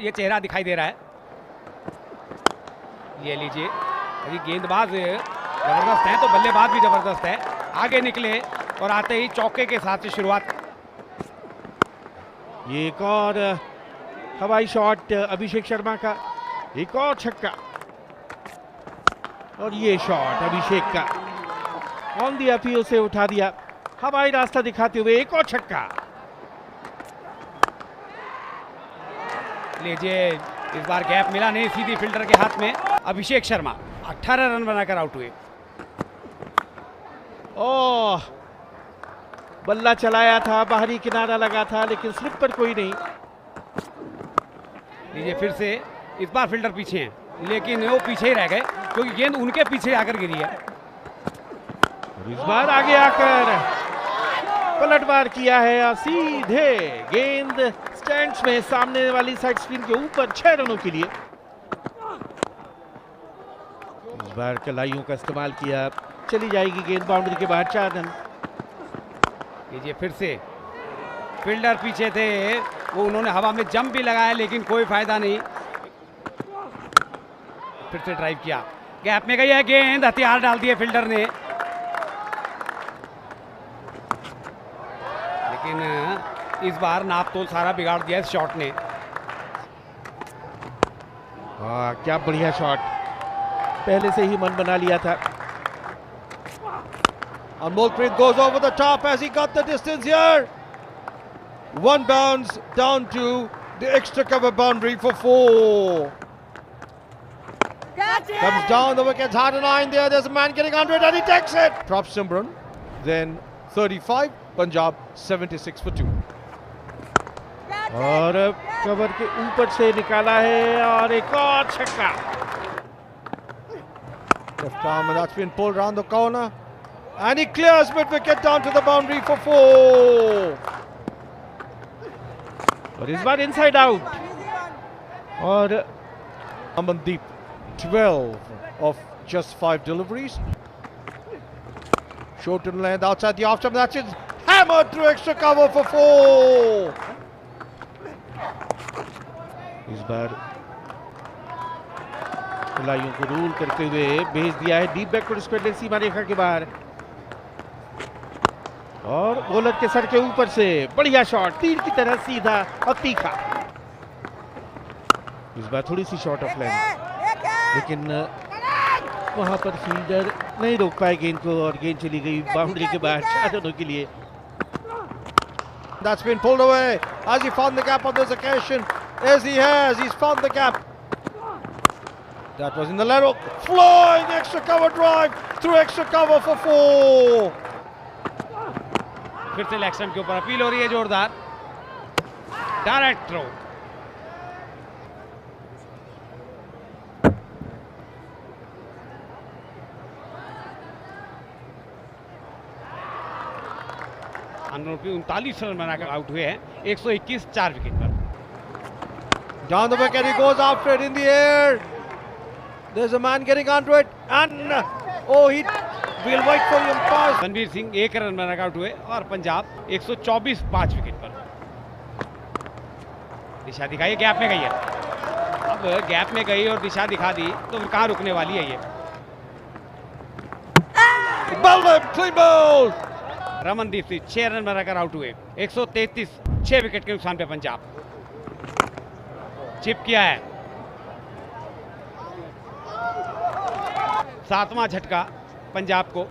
ये चेहरा दिखाई दे रहा है। ये लीजिए, अभी गेंदबाज जबरदस्त है तो बल्लेबाज भी जबरदस्त है। आगे निकले और आते ही चौके के साथ से शुरुआत। ये एक और हवाई शॉट अभिषेक शर्मा का, एक और छक्का और ये शॉट अभिषेक का ऑन दी अपील से उठा दिया, हवाई रास्ता दिखाते हुए एक और छक्का। लीजिए, इस बार गैप मिला नहीं, सीधी फील्डर के हाथ में। अभिषेक शर्मा 18 रन बनाकर आउट हुए। ओह, बल्ला चलाया था, बाहरी किनारा लगा था लेकिन स्लिप पर कोई नहीं। लीजिए फिर से, इस बार फील्डर पीछे हैं लेकिन वो पीछे ही रह गए क्योंकि गेंद उनके पीछे आकर गिरी है। और इस बार आगे आकर पलटवार किया है और सीधे गेंद स्टैंड्स में सामने वाली साइड स्पिन के ऊपर 6 रनों के लिए। इस बार कलाइयों का इस्तेमाल किया, चली जाएगी गेंद बाउंड्री के बाहर, 4 रन। लीजिए फिर से, फील्डर पीछे थे, वो उन्होंने हवा में जंप भी लगाया लेकिन कोई फायदा नहीं। फिर से ड्राइव किया, गैप में गई है गेंद, हथियार डाल दिए फील्डर ने। लेकिन इस बार नाप तोल सारा बिगाड़ दिया इस शॉट ने। क्या बढ़िया शॉट, पहले से ही मन बना लिया था। Anmolpreet goes over the top as he got the distance here. One bounce down to the extra cover boundary for 4. Comes down, the wicket's hard and line there. There's a man getting under it and he takes it. Drops Simran. Then 35, Punjab 76 for 2. और cover के ऊपर से निकाला है और एक और छक्का। Left arm and that's been pulled round the corner. And he clears mid-wicket down to the boundary for 4. और इस बार इनसाइड आउट। और Amandeep 12 of just 5 deliveries. Short and length outside the off stump. That's it. Hammered through extra cover for 4. इस बार खिलाड़ियों को rule करते हुए भेज दिया है डीप बैकवर्ड स्क्वायर सीमा रेखा के बाहर। और बॉलर के सर के ऊपर से बढ़िया शॉट, तीर की तरह सीधा और तीखा। इस बार थोड़ी सी शॉर्ट ऑफ लेंथ, लेकिन वहां पर फील्डर नहीं रोक पाए गेंद को और गेंद चली गई बाउंड्री के बाहर 4 रनों के लिए। That's been pulled away as he found the gap on this occasion. As he has, he's found the gap. That was in the lateral, flying extra cover drive through extra cover for 4. फिर से leg stump के ऊपर appeal हो रही है जोरदार, direct throw. Anoop 39 run बनाकर out हुए हैं, 121 4 विकेट पर। Down the wicket, he goes after it in the air. There's a man getting onto it, and oh, he will wait for him pass. Ranveer Singh 1 run बनाकर out हुए और Punjab 124 5 wicket पर। दिशा दिखाई, gap में गई है, अब गैप में गई और दिशा दिखा दी तो फिर कहां रुकने वाली है ये। Clean ball. Ramandeep Singh 6 run बनाकर आउट हुए, 133 6 विकेट के नुकसान पे पंजाब। चिप किया है, 7वां झटका पंजाब को।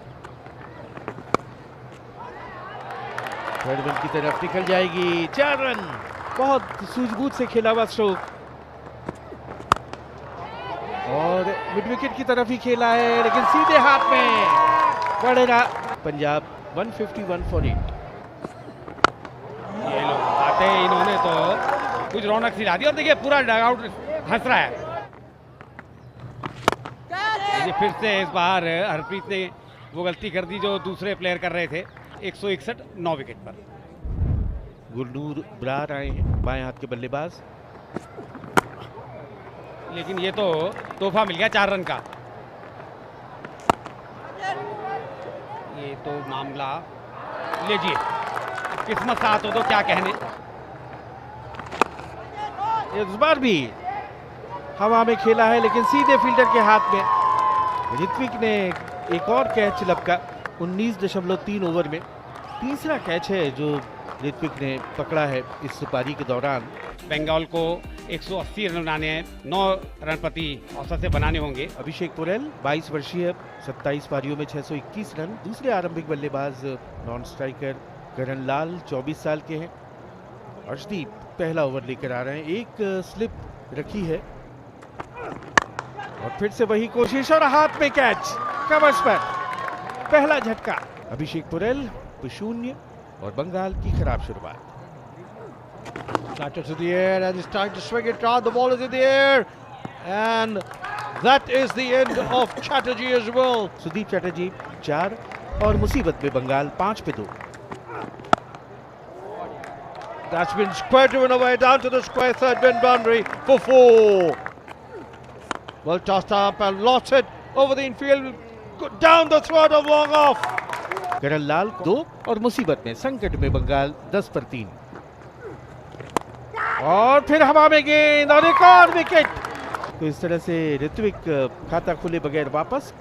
थर्ड वन की तरफ निकल जाएगी, 4 रन, बहुत सूझबूझ से खेला हुआ स्ट्रोक और मिड विकेट की तरफ ही खेला है लेकिन सीधे हाथ में पड़ेगा। पंजाब 151 for 8। ये लोग आते हैं, इन्होंने तो कुछ रौनक सिला दी और देखिए पूरा डगआउट हंस रहा है। फिर से इस बार हरप्रीत ने वो गलती कर दी जो दूसरे प्लेयर कर रहे थे। 161 9 विकेट पर। गुरनूर बरार आए हैं, बाएं हाथ के बल्लेबाज, लेकिन ये तो तोहफा मिल गया 4 रन का। ये तो मामला, लीजिए किस्मत साथ हो तो क्या कहने। इस बार भी हवा में खेला है लेकिन सीधे फील्डर के हाथ में। ऋत्विक ने एक और कैच लपका 19.3 ओवर में। तीसरा कैच है जो ऋत्विक ने पकड़ा है इस पारी के दौरान। बंगाल को 180 रन बनाने हैं, 9 रन प्रति औसत से बनाने होंगे। अभिषेक पुरेल 22 वर्षीय, 27 पारियों में 621 रन। दूसरे आरंभिक बल्लेबाज नॉन स्ट्राइकर करण लाल 24 साल के हैं। अर्शदीप पहला ओवर लेकर आ रहे हैं। एक स्लिप रखी है और फिर से वही कोशिश और हाथ में कैच कवच पर पहला झटका। अभिषेक पुरेल 0 और बंगाल की खराब शुरुआत। Flatter to the air and he's trying to swing it round. The ball is in the air and that is the end of Chatterjee as well. Sudeep Chatterjee 4 और मुसीबत में बंगाल 5 पे 2। That's been square driven away down to the square third bin boundary for 4. Well tossed up and lost it over the infield down the throat of long off. करण लाल 2 और मुसीबत में संकट में बंगाल 10 पर 3। और फिर हवा में गेंद और एक और विकेट। तो इस तरह से ऋत्विक खाता खुले बगैर वापस।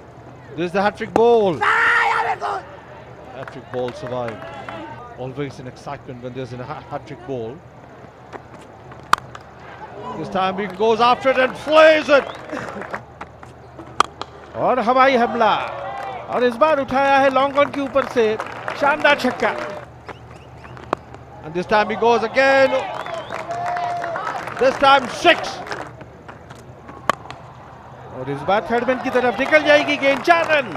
This is the hat-trick ball. Hat-trick ball survived. Always an excitement when there's a hat-trick ball. This time he goes after it and flays it. और हवाई हमला और इस बार उठाया है लॉन्ग ऑन के ऊपर से शानदार छक्का। And this time he goes again. This time 6. और इस बार थर्ड मैन की तरफ निकल जाएगी गेंद। 4 रन।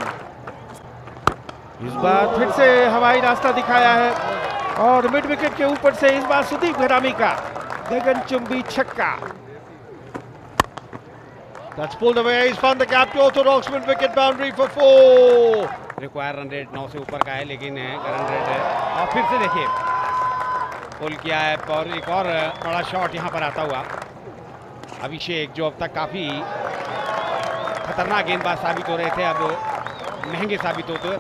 इस बार फिर से हवाई रास्ता दिखाया है और मिड विकेट के ऊपर से इस बार सुदीप घरामी का गगनचुंबी छक्का। That's pulled away. He's found the gap to orthodox mid wicket boundary for 4. Require run rate 9 से ऊपर का है लेकिन रन रेट है। और फिर से देखिए पुल किया है और एक और बड़ा शॉट यहाँ पर आता हुआ। अभिषेक जो अब तक काफी खतरनाक गेंदबाज साबित हो रहे थे अब महंगे साबित होते।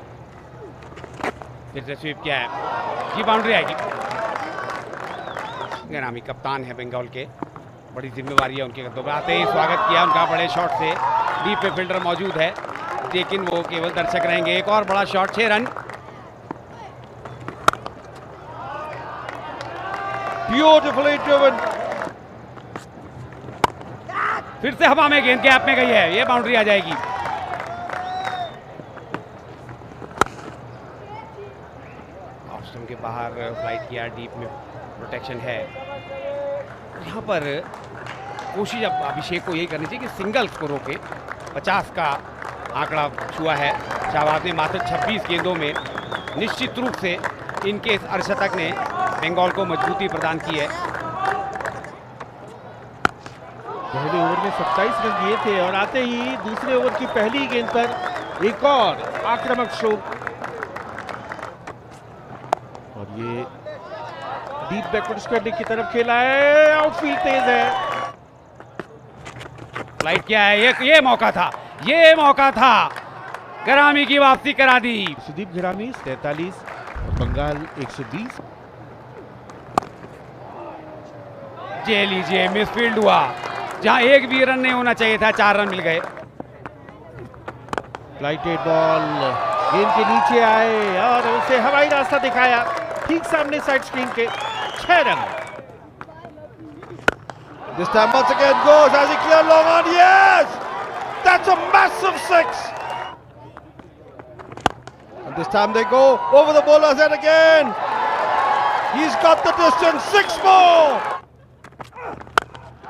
फिर से स्वीप किया है, ये बाउंड्री आएगी। घरामी कप्तान है बंगाल के, बड़ी जिम्मेवारी है उनके कंधों पर। आते ही स्वागत किया उनका बड़े शॉट से। डीप पे फील्डर मौजूद है लेकिन वो केवल दर्शक रहेंगे। एक और बड़ा शॉट, 6 रन। Beautifully driven. फिर से हवा में गेंद गैप में गई है, ये बाउंड्री आ जाएगी। ऑफ स्टंप के बाहर फ्लाइट किया, डीप में प्रोटेक्शन है। यहाँ पर कोशिश अब अभिषेक को यही करनी चाहिए कि सिंगल्स को रोके। 50 का आंकड़ा छुआ है शाहबाज ने मात्र 26 गेंदों में। निश्चित रूप से इनके इस अर्धशतक ने बंगाल को मजबूती प्रदान की है। पहले ओवर में 27 रन दिए थे और आते ही दूसरे ओवर की पहली गेंद पर एक और आक्रामक स्ट्रोक और ये डीप बैकवर्ड स्क्वायर की तरफ खेला है। आउटफील्ड तेज है। फ्लाइट किया है, ये मौका था, ये मौका था। घरामी की वापसी करा दी। सुदीप घरामी 43 और बंगाल 120। ये लीजिए मिसफील्ड हुआ, जहां एक भी रन नहीं होना चाहिए था, 4 रन मिल गए। फ्लाइटेड बॉल गेंद के नीचे आए और उसे हवाई रास्ता दिखाया ठीक सामने साइड स्क्रीन के। 6 run. This time once again goes as he cleared long on. Yes! That's a massive 6. And this time they go over the bowler's head again. He's got the distance. 6 more.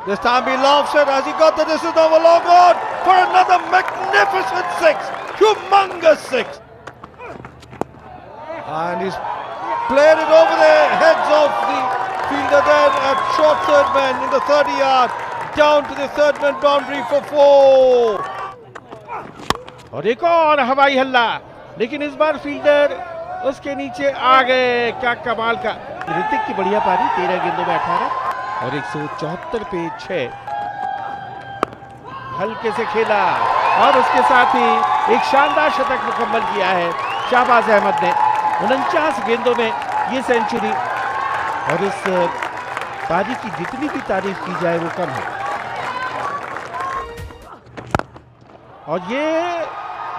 This time he lofts it as he got the distance over long on for another magnificent 6. Humongous 6. And he's played it over the heads of the fielder then at short third man in the 30 yard down to the third man boundary for 4. और एक और हवाई हल्ला लेकिन इस बार fielder उसके नीचे आ गए। क्या कमाल का। ऋतिक की बढ़िया पारी, 13 गेंदों में 18 और 174 पे 6। हल्के से खेला और उसके साथ ही एक शानदार शतक मुकम्मल किया है शाहबाज अहमद ने। 49 गेंदों में ये सेंचुरी और इस पारी की जितनी भी तारीफ की जाए वो कम है। और ये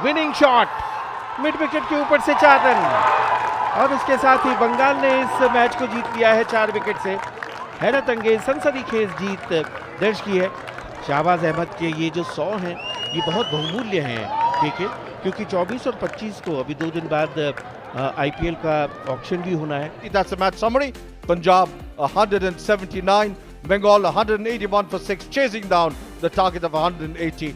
विनिंग शॉट मिड विकेट के ऊपर से 4 रन, और इसके साथ ही बंगाल ने इस मैच को जीत लिया है 4 विकेट से। हैरत अंगेज सनसनीखेज जीत दर्ज की है। शाहबाज अहमद के ये जो 100 हैं ये बहुत बहुमूल्य हैं केके, क्योंकि 24 और 25 को अभी 2 दिन बाद आईपीएल का ऑक्शन भी होना है। That's the match summary. Punjab 179, Bengal 181 for 6, chasing down the target of 180.